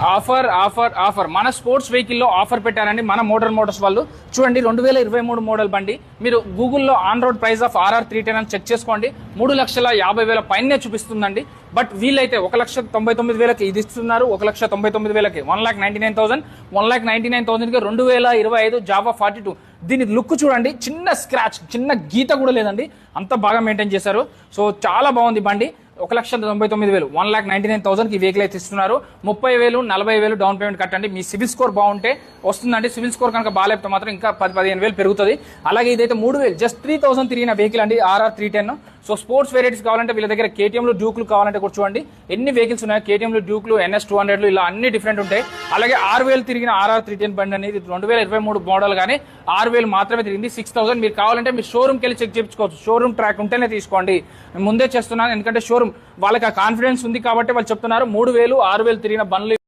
Offer offer offer మన sports వెహికల్లో offer పెట్టారండి మన మోటార్స్ వాళ్ళు. చూడండి 2023 మోడల్ బండి. మీరు గూగుల్లో on road price of RR 310 అని చెక్ చేసుకోండి. 3,50,000 పైనే చూపిస్తుందండి. బట్ వీళ్ళైతే 1,99,000కి ఇది ఇస్తున్నారు. 1,99,000కి 1,99,000 1,99,000కి 2025 జావా 42. దీని లుక్ చూడండి, చిన్న స్క్రాచ్, చిన్న గీత కూడా లేదండి, అంత బాగా మెయింటైన్ చేశారు. సో చాలా బాగుంది బండి. 1,99,000 1,99,000కి వెహికల్ అయితే ఇస్తున్నారు. 30,000 40,000 డౌన్ పేమెంట్ కట్టండి. మీ సివిల్ స్కోర్ బాగుంటే వస్తుందండి. సివిల్ స్కోర్ కనుక బాగాలేకపోతే మాత్రం ఇంకా 10-15,000 పెరుగుతుంది. అలాగే ఇదైతే 3,000 జస్ట్ 3,000 తిరిగిన వెహికల్ అండి RR 310. సో స్పోర్ట్స్ వెరైటీస్ కావాలంటే వీళ్ళ దగ్గర KTMలు డ్యూక్లు కావాలంటే కూడా చూడండి ఎన్ని వెహికల్స్ ఉన్నాయి. KTMలు డ్యూక్లు NS 200లు ఇలా అన్ని డిఫరెంట్ ఉంటాయి. అలాగే 6,000 తిరిగిన RR 310 బండి అనేది 2023 మోడల్ కానీ 6,000 మాత్రమే తిరిగింది. 6,000 మీరు కావాలంటే మీరు షోరూమ్కి వెళ్ళి చెక్ చేయించుకోవచ్చు. షోరూమ్ ట్రాక్ ఉంటేనే తీసుకోండి. ముందే చేస్తున్నాను ఎందుకంటే షోరూమ్ వాళ్ళకి ఆ కాన్ఫిడెన్స్ ఉంది కాబట్టి వాళ్ళు చెప్తున్నారు. 3,000 6,000 తిరిగిన బండ్లు